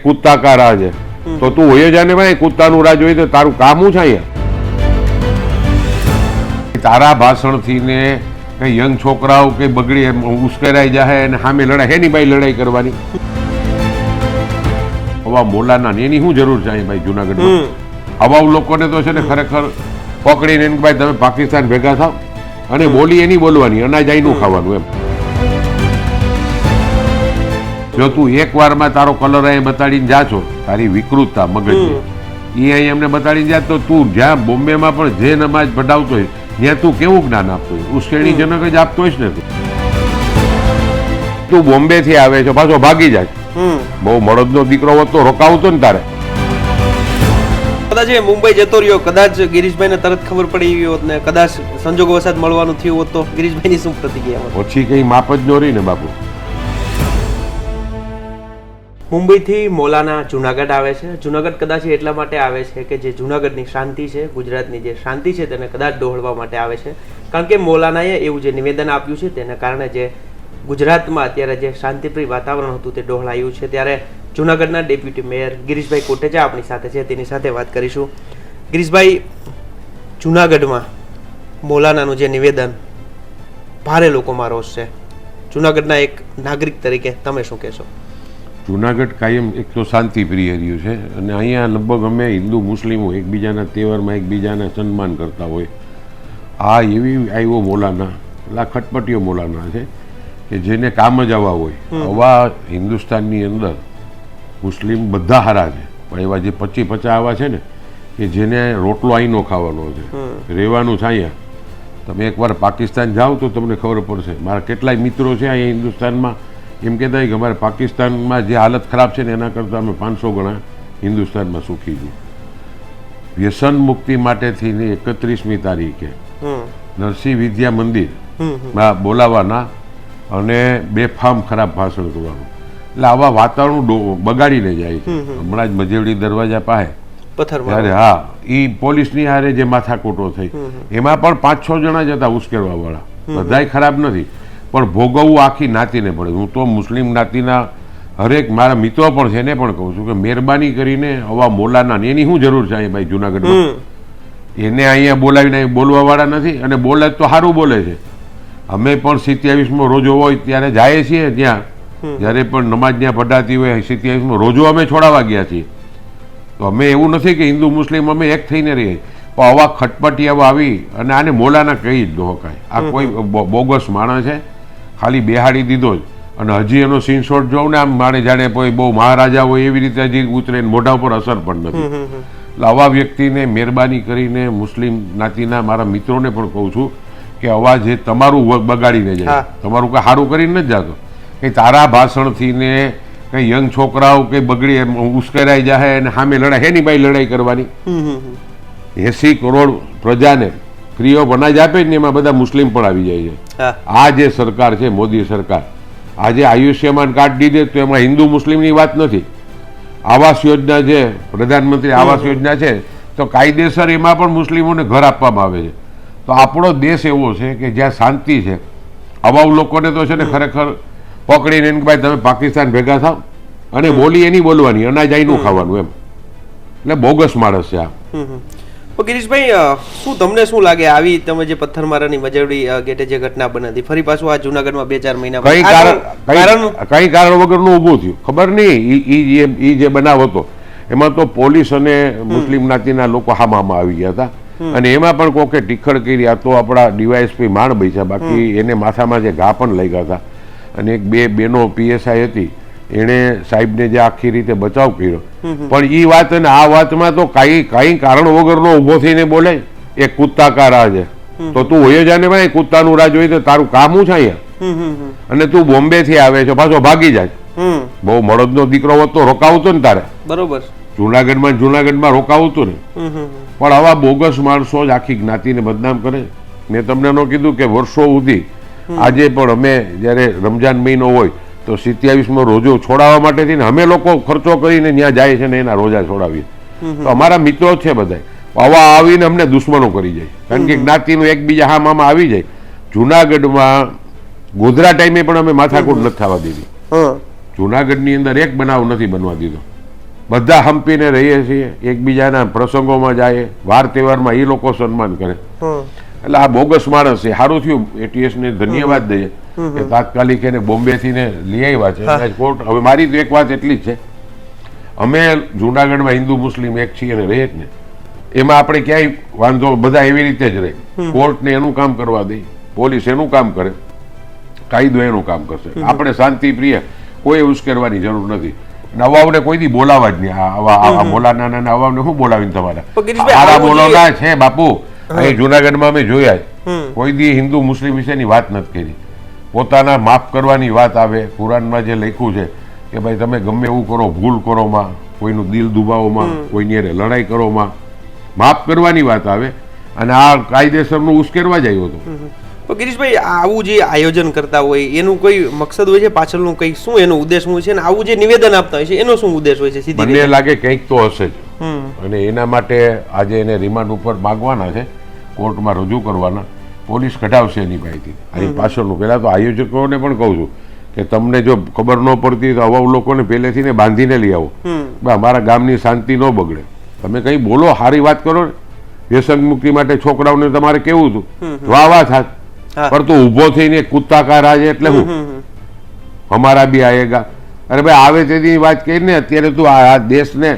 કૂદતા કા રાજ હે તો તું હોય જાને ભાઈ કૂદતાનું રાજ હોય તો તારું કામ શું છે અહીંયા તારા ભાષણથી ને કઈ યંગ છોકરાઓ કઈ બગડી ઉશ્કેરાઈ જાય અને સામે લડાઈ હેની ભાઈ લડાઈ કરવાની આવા મોલાના એની શું જરૂર છે અહીંયા ભાઈ જુનાગઢમાં આવા લોકોને તો છે ને ખરેખર પકડીને એને ભાઈ તમે પાકિસ્તાન ભેગા થાવ અને બોલી એની બોલવાની અનાજ આઈનું ખાવાનું એમ જો તું એક વારમાં તારો કલર અહીં બતાડીને જા છો તારી વિકૃતતા મગજની એ અહીં એમને બતાડીને જા તો તું જ્યાં બોમ્બેમાં પણ જે નમાજ પઢાવતો હોય ત્યાં તું કેવું જ્ઞાન આપતો હોય ઉશ્કેણીજનક જ આપતો હોઈશ ને તું બોમ્બે થી આવે છે પાછો ભાગી જાય બહુ મળદનો દીકરો હોત તો રોકાવતો ને તારે કદાચ એ મુંબઈ જતો રહ્યો કદાચ ગિરીશભાઈને તરત ખબર પડી ગઈ હોત ને કદાચ સંજોગવશાત મળવાનું થયું હોત તો ગિરીશભાઈની શું પ્રતિક્રિયા હોત? પછી કઈ માપ જ ન રહી ને બાપુ. મુંબઈથી મોલાના જુનાગઢ આવે છે. જુનાગઢ કદાચ એટલા માટે આવે છે કે જે જુનાગઢની શાંતિ છે, ગુજરાતની જે શાંતિ છે તેને કદાચ ડહોળવા માટે આવે છે. કારણ કે મોલાનાએ એવું જે નિવેદન આપ્યું છે તેને કારણે જે ગુજરાતમાં અત્યારે જે શાંતિપ્રિય વાતાવરણ હતું તે ડહોળાયું છે. ત્યારે જુનાગઢના ડેપ્યુટી મેયર ગિરીશભાઈ કોટેચા આપણી સાથે છે, તેની સાથે વાત કરીશું. ગિરીશભાઈ, જુનાગઢમાં મોલાનાનું જે નિવેદન ભારે લોકોમાં રોષ છે. જુનાગઢના એક નાગરિક તરીકે તમે શું કહેશો? જુનાગઢ કાયમ એક તો શાંતિ પ્રિય રહ્યું છે અને અહીંયા લગભગ અમે હિન્દુ મુસ્લિમો એકબીજાના તહેવારમાં એકબીજાને સન્માન કરતા હોય. આ એવી આવ્યો મોલાના એટલે ખટપટીઓ મોલાના છે કે જેને કામ જ આવા હોય. આવા હિન્દુસ્તાનની અંદર મુસ્લિમ બધા હારા છે પણ એવા જે 25-50 આવા છે ને કે જેને રોટલો અહીંનો ખાવાનો છે, રહેવાનું છે અહીંયા. તમે એકવાર પાકિસ્તાન જાઓ તો તમને ખબર પડશે. મારા કેટલાય મિત્રો છે અહીંયા હિન્દુસ્તાનમાં એમ કહેતા હોય કે અમારે પાકિસ્તાનમાં જે હાલત ખરાબ છે ને એના કરતાં અમે 500 ગણા હિન્દુસ્તાનમાં સુખી છીએ. વ્યસન મુક્તિ માટેથી 31મી તારીખે નરસિંહ વિદ્યા મંદિરમાં બોલાવાના અને બેફામ ખરાબ ભાષણ કરવાનું. એટલે આવા વાતાવરણ બગાડીને જાય છે. હમણાં જ મજેવડી દરવાજા પાસે ત્યારે હા એ પોલીસની હારે જે માથાકૂટો થઈ એમાં પણ 5-6 જણા જ હતા ઉશ્કેરવા વાળા. બધાય ખરાબ નથી પણ ભોગવવું આખી નાતીને પડે. હું તો મુસ્લિમ નાતીના હરેક મારા મિત્રો પણ છે એને પણ કહું છું કે મહેરબાની કરીને આવા મોલાના એની શું જરૂર છે અહીંયા ભાઈ જુનાગઢમાં? એને અહીંયા બોલાવીને બોલવા વાળા નથી અને બોલે તો સારું બોલે છે. અમે પણ 27મો રોજો હોય ત્યારે જાય છીએ ત્યાં, જ્યારે પણ નમાજ ત્યાં પઢાતી હોય 27મો રોજો અમે છોડાવવા ગયા છીએ. તો અમે એવું નથી કે હિન્દુ મુસ્લિમ અમે એક થઈને રહીએ પણ આવા ખટપટિયાઓ આવી અને આને મોલાના કહી જ ન શકાય. આ કોઈ બોગસ માણસ છે, ખાલી બેહાડી દીધો જ અને હજી એનો સીનશોટ જોઉં ને આમ માણે જાણે કોઈ બહુ મહારાજા હોય એવી રીતે હજી ઉતરે મોઢા ઉપર અસર પણ નથી. એટલે આવા વ્યક્તિને મહેરબાની કરીને મુસ્લિમ નાતીના મારા મિત્રોને પણ કહું છું કે આવા જે તમારું બગાડીને જાય, તમારું કંઈ સારું કરીને નથી જતો. કંઈ તારા ભાષણથી ને કંઈ યંગ છોકરાઓ કંઈ બગડી ઉશ્કેરાઈ જાય અને સામે લડાઈ હેની ભાઈ લડાઈ કરવાની 80 કરોડ પ્રજાને ફ્રી ઓફ અનાજ આપે ને એમાં બધા મુસ્લિમ પણ આવી જાય છે. આ જે સરકાર છે મોદી સરકાર, આજે આયુષ્યમાન કાર્ડ દીધે તો એમાં હિન્દુ મુસ્લિમની વાત નથી. આવાસ યોજના છે, પ્રધાનમંત્રી આવાસ યોજના છે તો કાયદેસર એમાં પણ મુસ્લિમોને ઘર આપવામાં આવે છે. તો આપણો દેશ એવો છે કે જ્યાં શાંતિ છે. આવા લોકોને તો છે ને ખરેખર પકડીને એને ભાઈ તમે પાકિસ્તાન ભેગા થાવ અને બોલી એની બોલવાની અનાજ આઈનું ખાવાનું એમ. એટલે બોગસ માણસ છે આ. ગિરીશભાઈ, શું તમને શું લાગે આવી તમે જે પથ્થરમારાની મજવડી ગેટે જે ઘટના બની હતી ફરી પાછું આ જુનાગઢમાં 2-4 મહિના કઈ કારણ વગરનું ઊભું થયું ખબર નહીં. ઈ જે બનાવ હતો એમાં તો પોલીસ અને મુસ્લિમ નાતીના લોકો હામામાં આવી ગયા હતા અને એમાં પણ કોકે ટીખળ કરી. આ તો આપણા ડીવાયએસપી માણ બેસા, બાકી એને માથામાં જે ઘા પણ લઈ ગયા હતા અને એક બે બેનો પીએસઆઈ હતી એણે સાહેબને જે આખી રીતે બચાવ કર્યો. પણ એ વાત અને આ વાતમાં તો કઈ કારણ વગરનો ઊભો થઈને બોલે એ કૂદતા કા રાજ હે તો તું હોય જાને ભાઈ કૂદતાનું રાજ હોય તો તારું કામ શું છે અહીંયા? અને તું બોમ્બે થી આવે છે પાછો ભાગી જાય. બહુ મળદનો દીકરો હોત તો રોકાવતો ને તારે. બરોબર, જુનાગઢમાં રોકાવતું ને. પણ આવા બોગસ માણસો જ આખી જ્ઞાતિને બદનામ કરે. મેં તમને ન કીધું કે વર્ષો સુધી આજે પણ અમે જ્યારે રમજાન મહિનો હોય તો 27મો રોજો છોડાવવા માટેથી ને અમે લોકો ખર્ચો કરીને ત્યાં જાય છે ને એના રોજા છોડાવીએ. તો અમારા મિત્રો છે બધા આવા આવીને અમને દુશ્મનો કરી જાય કારણ કે જ્ઞાતિનું એકબીજા હામામાં આવી જાય. જુનાગઢમાં ગોધરા ટાઈમે પણ અમે માથાકૂટ નથી થવા દીધી. જુનાગઢની અંદર એક બનાવ નથી બનવા દીધો. બધા હંપીને રહીએ છીએ, એકબીજાના પ્રસંગોમાં જાય, વાર તહેવારમાં એ લોકો સન્માન કરે. એટલે આ બોગસ માણસ છે. સારું થયું ATS ને ધન્યવાદ દઈએ કે તાત્કાલિક એને બોમ્બેથી ને લઈ આવ્યા છે કોર્ટ. હવે મારી તો એક વાત એટલી જ છે, અમે જુનાગઢમાં હિન્દુ મુસ્લિમ એક છીએ ને રહે જ ને, એમાં આપણે ક્યાંય વાંધો, બધા એવી રીતે જ રહે. કોર્ટને એનું કામ કરવા દે, પોલીસ એનું કામ કરે, કાયદો એનું કામ કરશે. આપણે શાંતિ પ્રિય, કોઈ ઉશ્કેરવાની જરૂર નથી. અવાવને કોઈ દી બોલાવા જ નહીં. આવા મોલાના અવાવને શું બોલાવીને તમારે આરા બોલાવના છે બાપુ. અહીં જુનાગઢમાં અમે જોયા કોઈ દી હિન્દુ મુસ્લિમ વિશેની વાત નથી કરી. પોતાના માફ કરવાની વાત આવે. કુરાનમાં જે લખ્યું છે કે ભાઈ તમે ગમે એવું કરો, ભૂલ કરોમાં, કોઈનું દિલ દુભાવોમાં, કોઈની હારે લડાઈ કરોમાં, માફ કરવાની વાત આવે. અને આ કાયદેસરનું ઉશ્કેરવા જ આવ્યો હતો. તો ગિરીશભાઈ, આવું જે આયોજન કરતા હોય એનું કોઈ મકસદ હોય છે પાછળનું, કઈ શું એનો ઉદ્દેશ શું છે, અને આવું જે નિવેદન આપતા હોય છે એનો શું ઉદ્દેશ હોય છે? સીધી મને લાગે કંઈક તો હશે જ. અને એના માટે આજે એને રિમાન્ડ ઉપર માંગવાના છે, કોર્ટમાં રજૂ કરવાના. પોલીસ કઢાવશે એની માહિતી. આની પાછળનું પહેલાં તો આયોજકોને પણ કહું છું કે તમને જો ખબર ન પડતી તો આવા લોકોને પહેલેથી ને બાંધીને લઈ આવો. અમારા ગામની શાંતિ ન બગડે. તમે કંઈ બોલો, સારી વાત કરો ને. વ્યસન મુક્તિ માટે છોકરાઓને તમારે કેવું હતું, વાહ વાહ થાત. પણ તું ઊભો થઈને કૂદતા કા રાજ એટલે હું અમારા બી આયેગા. અરે ભાઈ, આવે તેની વાત કરી ને. અત્યારે તું આ દેશને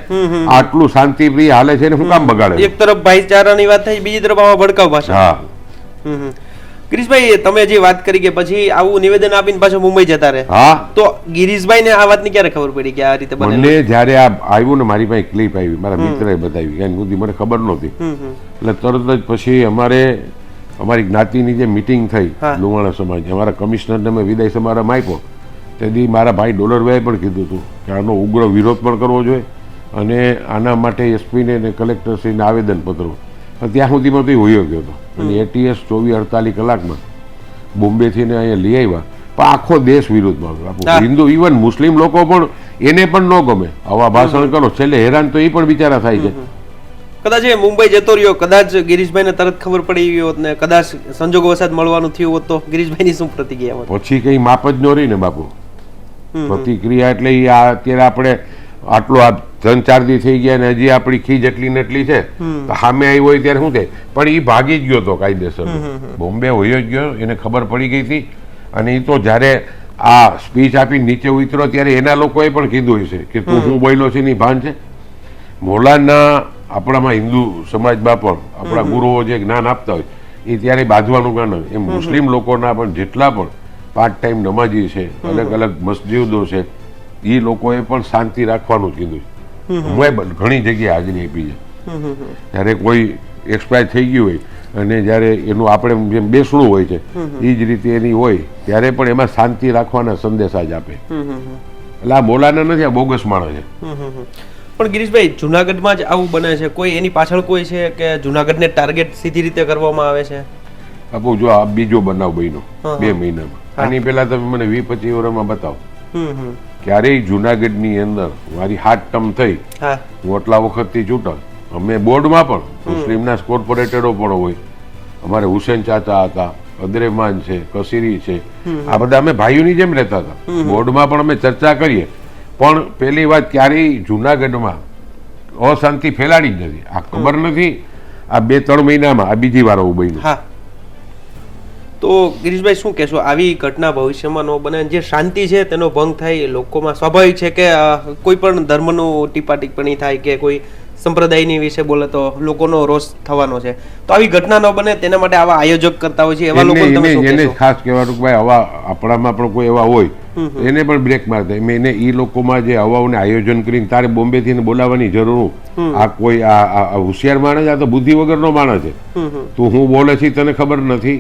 આટલું શાંતિ પ્રિય હાલે છે ને શું કામ બગાડે? એક તરફ ભાઈચારાની વાત થઈ, બીજી તરફ આવા ભડકાવ ભાષા. હા ગિરીશભાઈ, તમે જે વાત કરી કે પછી આવું નિવેદન આપીને પાછો મુંબઈ જતા રહે, હા, તો ગિરીશભાઈ ને આ વાતની ક્યારે ખબર પડી કે આ રીતે બને? મને જ્યારે આ આવ્યું ને, મારી પાસે ક્લિપ આવી, મારા મિત્રએ બતાવી, કારણ સુધી મને ખબર નહોતી. એટલે તરત જ પછી અમારી જ્ઞાતિની જે મિટિંગ થઈ લુહાણા સમાજ, અમારા કમિશનરને મેં વિદાય સમારંભ આપ્યો. તેથી મારા ભાઈ ડોલરભાઈએ પણ કીધું હતું કે આનો ઉગ્ર વિરોધ પણ કરવો જોઈએ અને આના માટે એસપીને અને કલેક્ટરશ્રીને આવેદનપત્રો. ત્યાં સુધીમાં તો એ હોયો ગયો હતો. અને ATS 24-48 કલાકમાં બોમ્બેથી ને અહીંયા લઈ આવ્યા. પણ આખો દેશ વિરોધમાં આવ્યો. હિન્દુ, ઇવન મુસ્લિમ લોકો પણ, એને પણ ન ગમે આવા ભાષણ કરો. છેલ્લે હેરાન તો એ પણ બિચારા થાય છે. કદાચ એ મુંબઈ જતો રહ્યો, કદાચ ગિરીશભાઈને તરત ખબર પડી ગઈ હોત ને કદાચ સંજોગવશાત મળવાનું થયું હોત તો ગિરીશભાઈની શું પ્રતિક્રિયા હોત? પછી કઈ માપ જ ન રહી ને બાપુ. પ્રતિક્રિયા એટલે અત્યારે આપણે આટલું આ 3-4 દી થઈ ગયા ને હજી આપણી ખીજ એટલી ને એટલી છે. સામે આવી હોય ત્યારે શું થાય? પણ એ ભાગી જ ગયો હતો કાયદેસર. બોમ્બે હોયો જ ગયો, એને ખબર પડી ગઈ હતી. અને એ તો જ્યારે આ સ્પીચ આપી નીચે ઉતરો ત્યારે એના લોકોએ પણ કીધું હશે કે તું શું બોલ્યો છે એની ભાન છે. મૌલાના આપણામાં હિન્દુ સમાજમાં પણ આપણા ગુરુઓ જે જ્ઞાન આપતા હોય એ ત્યારે બાંધવાનું જ્ઞાન. એમ મુસ્લિમ લોકોના પણ જેટલા પણ પાર્ટ ટાઈમ નમાજી છે, અલગ અલગ મસ્જિદો છે, એ લોકોએ પણ શાંતિ રાખવાનું જ કીધું. હું ઘણી જગ્યાએ હાજરી આપી છે. જ્યારે કોઈ એક્સપાયર થઈ ગયું હોય અને જ્યારે એનું આપણે જેમ બેસણું હોય છે એ જ રીતે એની હોય ત્યારે પણ એમાં શાંતિ રાખવાના સંદેશા જ આપે. એટલે આ બોલાના નથી, આ બોગસ માણસ છે. પણ ગિરીશભાઈ, જુનાગઢમાં જ આવું બને છે, કોઈ એની પાછળ કોઈ છે કે જુનાગઢને ટાર્ગેટ સીધી રીતે કરવામાં આવે છે? બાપુ જો આ બીજો બનાવ બન્યો 2 મહિનામાં. આની પહેલા તમે મને 20-25 વર્ષમાં બતાવો ક્યારેય જુનાગઢની અંદર મારી 7 ટર્મ થઈ, હું આટલા વખતથી ચૂંટાય. અમે બોર્ડમાં પણ મુસ્લિમના કોર્પોરેટરો પણ હોય. અમારે હુસેન ચાચા હતા, અદરેમાન છે, કસીરી છે, આ બધા અમે ભાઈઓની જેમ રહેતા હતા. બોર્ડમાં પણ અમે ચર્ચા કરીએ. પણ પહેલી વાત, ક્યારેય જુનાગઢમાં અશાંતિ ફેલાડી જ નથી. આ ખબર નથી આ 2-3 મહિનામાં આ બીજી વાર આવું બન્યું. તો ગિરીશભાઈ શું કહેશો, આવી ઘટના ભવિષ્યમાં ન બને? જે શાંતિ છે તેનો ભંગ થાય લોકોમાં, સ્વાભાવિક છે કે કોઈ પણ ધર્મનું ટીપા ટિપ્પણી થાય કે કોઈ સંપ્રદાયની વિશે બોલે તો લોકોનો રોષ થવાનો છે. તો આવી ઘટના ન બને તેના માટે આવા આયોજક કરતા હોય છે, એવા લોકો એને ખાસ કહેવાનું કે ભાઈ આવા આપણામાં પણ કોઈ એવા હોય એને પણ બ્રેક મારતા. એને એ લોકોમાં જે હવાઓને આયોજન કરીને તારે બોમ્બેથી બોલાવવાની જરૂર. આ કોઈ આ હોશિયાર માણસ, આ તો બુદ્ધિ વગરનો માણસ છે. તું હું બોલે છે તને ખબર નથી.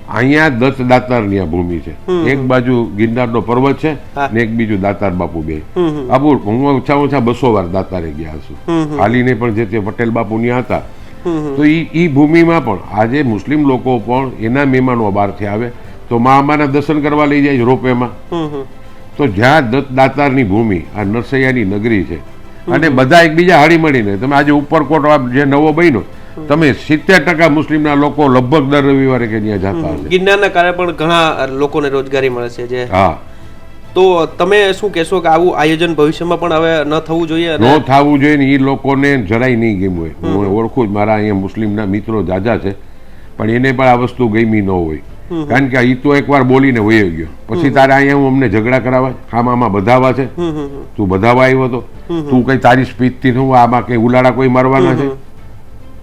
અહીંયા 10 દાતારની આ ભૂમિ છે. એક બાજુ ગિરનારનો પર્વત છે ને એક બીજું દાતાર બાપુ. બે બાપુ હું ઓછા 200 વાર દાતારે ગયા છું. હાલીને પણ જે તે પટેલ બાપુ ત્યાં હતા. તો ઈ ભૂમિમાં પણ આજે મુસ્લિમ લોકો પણ એના મહેમાનો બહારથી આવે તો મા અંબાના દર્શન કરવા લઈ જાય રોપવેમાં. તો જ્યાં દાતારની ભૂમિ, આ નરસૈયાની નગરી છે અને બધા એકબીજા હળી મળીને, તમે આજે ઉપરકોટ જે નવો બન્યો, તમે 70% મુસ્લિમના લોકો લગભગ દર રવિવારે કે ત્યાં જતા હશે. ગિરનારના કારણે પણ ઘણા લોકોને રોજગારી મળે છે. જે તો તમે શું કહેશો કે આવું આયોજન ભવિષ્યમાં પણ હવે ન થવું જોઈએ? ન થવું જોઈએ ને એ લોકોને જરાય નહીં ગમ્યું હોય. હું ઓળખું જ, મારા અહીંયા મુસ્લિમના મિત્રો જાજા છે, પણ એને પણ આ વસ્તુ ગમી ન હોય. કારણ કે એ તો એકવાર બોલીને વયો ગયો, પછી તારે અહીંયા અમને ઝઘડા કરાવવા, આમાં બધાવા છે, તું બધાવા આવ્યો હતો, તું કઈ તારી સ્પીચથી હું આમાં કઈ ઉલાડા કોઈ મારવાના છે?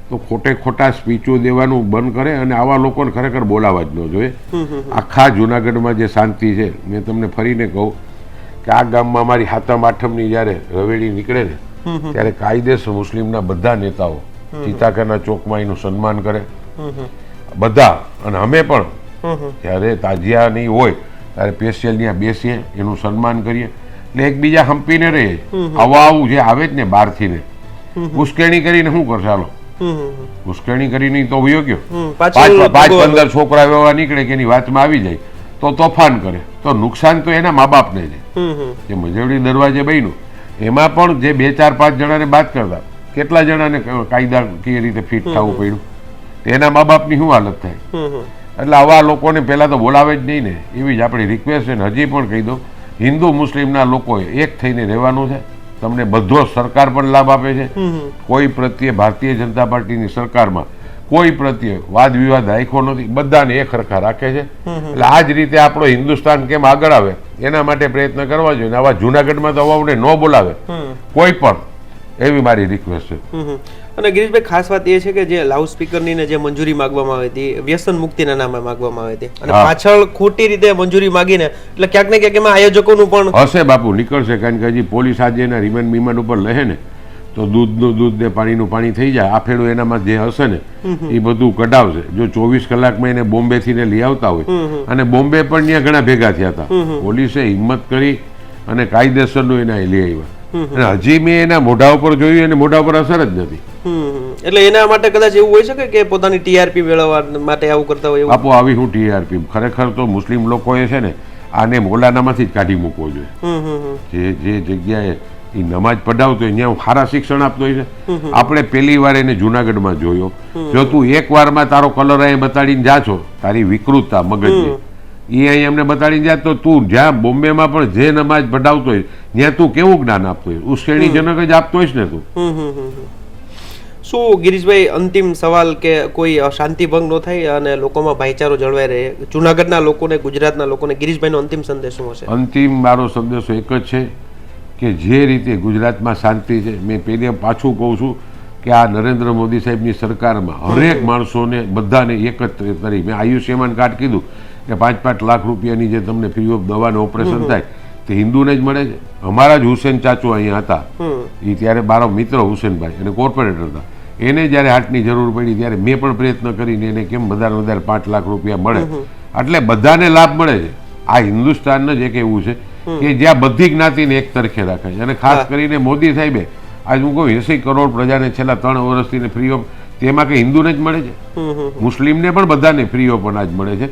તો ખોટે ખોટા સ્પીચો દેવાનું બંધ કરે અને આવા લોકોને ખરેખર બોલાવા જ ન જોઈએ. આખા જુનાગઢમાં જે શાંતિ છે, મેં તમને ફરીને કહું કે આ ગામમાં અમારી હાતમ આઠમની જ્યારે રવેડી નીકળે ને ત્યારે કાયદેસર મુસ્લિમના બધા નેતાઓ ચિતાકાના ચોકમાં એનું સન્માન કરે બધા, અને અમે પણ જ્યારે તાજિયા નહીં હોય ત્યારે સ્પેશિયલ ત્યાં બેસીએ, એનું સન્માન કરીએ, એટલે એકબીજા હંપીને રહીએ. આવું જે આવે જ ને બહારથી ને ઉશ્કેરણી કરીને શું કરશે? હાલો ઉશ્કેરણી કરીને તો વયો ગયો, 5-15 છોકરા એવા નીકળે કે એની વાતમાં આવી જાય તો તોફાન કરે, તો નુકસાન તો એના મા બાપને છે. જે મજવડી દરવાજે બન્યું એમાં પણ જે 2-4-5 જણાને બાદ કરતા કેટલા જણાને કાયદાકીય રીતે ફિટ થવું પડ્યું, એના મા બાપની શું હાલત થાય? એટલે આવા લોકોને પહેલા તો બોલાવે જ નહીં ને, એવી જ આપણી રિક્વેસ્ટ છે. ને હજી પણ કહી દો, હિન્દુ મુસ્લિમના લોકોએ એક થઈને રહેવાનું છે. તમને બધો સરકાર પણ લાભ આપે છે. કોઈ પ્રત્યે ભારતીય જનતા પાર્ટીની સરકારમાં કોઈ પ્રત્યે વાદ વિવાદ રાખ્યો નથી, બધાને એક સરખા રાખે છે. એટલે આ જ રીતે આપણો હિન્દુસ્તાન કેમ આગળ આવે એના માટે પ્રયત્ન કરવા જોઈએ. આવા જુનાગઢમાં તો અવાને ન બોલાવે કોઈ પણ, એવી મારી રિક્વેસ્ટ છે. અને ગિરીશભાઈ, ખાસ વાત એ છે કે જે લાઉડ સ્પીકરની ને જે મંજૂરી માંગવામાં આવી હતી, વ્યસન મુક્તિના નામે માંગવામાં આવી હતી, અને પાછળ ખોટી રીતે મંજૂરી માંગીને, એટલે ક્યાંક ને ક્યાંક એમાં આયોજકોનું પણ હશે બાપુ, નીકળશે. કારણ કે હજી પોલીસ આજે એના રિમાન્ડ બીમાન્ડ ઉપર લે ને તો દૂધનું દૂધ ને પાણીનું પાણી થઈ જાય. આ ફેરું એનામાં જે હશે ને એ બધું કઢાવશે. જો 24 કલાકમાં એને બોમ્બે થી લઈ આવતા હોય, અને બોમ્બે પણ ત્યાં ઘણા ભેગા થયા હતા, પોલીસે હિંમત કરી અને કાયદેસરનું એના લઈ આવ્યા. અને હજી મેં એના મોઢા ઉપર જોયું, અને મોઢા ઉપર અસર જ નથી. એટલે એના માટે કદાચ એવું હોઈ શકે કે પોતાની ટીઆરપી મેળવવા માટે આવું કરતા હોય. આપો આવી હું ટીઆરપી? ખરેખર તો મુસ્લિમ લોકોએ છે ને આને મોલાનામાંથી જ કાઢી મૂકવો જોઈએ. જે જગ્યાએ એ નમાજ પઢાવતો હોય ત્યાં સારા શિક્ષણ આપતો હોય છે. આપણે પહેલી વાર એને જુનાગઢમાં જોયો. જો તું એક વારમાં તારો કલર અહીં બતાડીને જા છો, તારી વિકૃતતા મગજની એ અહીં અમને બતાડીને જાય, તો તું જ્યાં બોમ્બેમાં પણ જે નમાજ પઢાવતો હોય ત્યાં તું કેવું જ્ઞાન આપતો હોય? ઉશ્કેરણીજનક જ આપતો હોઈશ ને તું. શું ગિરીશભાઈ, અંતિમ સવાલ કે કોઈ શાંતિ ભંગ ન થાય અને લોકોમાં ભાઈચારો જળવાઈ રહે, જુનાગઢના લોકોને, ગુજરાતના લોકોને ગિરીશભાઈનો અંતિમ સંદેશ શું હશે? અંતિમ મારો સંદેશો એક જ છે કે જે રીતે ગુજરાતમાં શાંતિ છે, મેં પહેલે પાછું કહું છું કે આ નરેન્દ્ર મોદી સાહેબની સરકારમાં હરેક માણસોને બધાને એક જ કરી, મેં આયુષ્યમાન કાર્ડ કીધું કે 5-5 લાખ રૂપિયાની જે તમને ફ્રી ઓફ દવાને ઓપરેશન થાય તે હિન્દુને જ મળે છે. અમારા જ હુસેન ચાચુ અહીંયા હતા, એ ત્યારે મારો મિત્ર હુસેનભાઈ અને કોર્પોરેટર હતા, એને જ્યારે હાર્ટની જરૂર પડી ત્યારે મેં પણ પ્રયત્ન કરીને એને કેમ વધારે 5 લાખ રૂપિયા મળે, એટલે બધાને લાભ મળે છે. આ હિન્દુસ્તાન જ એક એવું છે કે જ્યાં બધી જ્ઞાતિને એક તરખે રાખે છે. અને ખાસ કરીને મોદી સાહેબે આજ હું કહું 80 કરોડ પ્રજાને છેલ્લા 3 વર્ષથી ફ્રી ઓફ, તેમાં કે હિન્દુને જ મળે છે, મુસ્લિમને પણ બધાને ફ્રી ઓફ અનાજ મળે છે.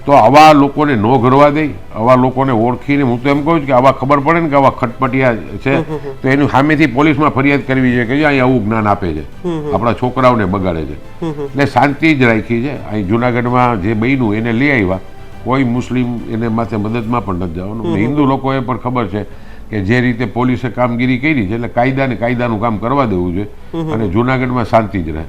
તો આવા લોકોને ન ઘરવા દે, આવા લોકોને ઓળખીને, હું તો એમ કહું છું કે આવા ખબર પડે ને કે આવા ખટપટિયા છે તો એની સામેથી પોલીસમાં ફરિયાદ કરવી જોઈએ કે અહીંયા આવું જ્ઞાન આપે છે, આપણા છોકરાઓને બગાડે છે. એટલે શાંતિ જ રાખી છે. અહીં જુનાગઢમાં જે બન્યું એને લઈ આવ્યા, કોઈ મુસ્લિમ એને માથે મદદમાં પણ નથી જવાનું. હિન્દુ લોકોએ પણ ખબર છે કે જે રીતે પોલીસે કામગીરી કરી છે એટલે કાયદાનું કામ કરવા દેવું જોઈએ અને જુનાગઢમાં શાંતિ જ રહે.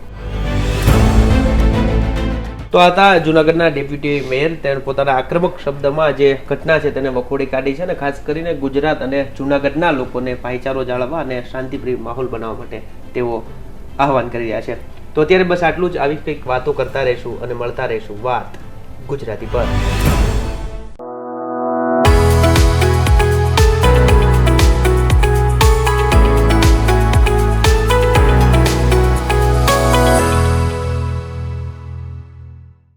તો આ હતા જુનાગઢના ડેપ્યુટી મેયર. તેમણે પોતાના આક્રમક શબ્દમાં જે ઘટના છે તેને વખોડી કાઢી છે અને ખાસ કરીને ગુજરાત અને જુનાગઢના લોકોને ભાઈચારો જાળવવા અને શાંતિપ્રિય માહોલ બનાવવા માટે તેઓ આહવાન કરી રહ્યા છે. તો અત્યારે બસ આટલું જ. આવી કંઈક વાતો કરતા રહીશું અને મળતા રહીશું વાત ગુજરાતી પર.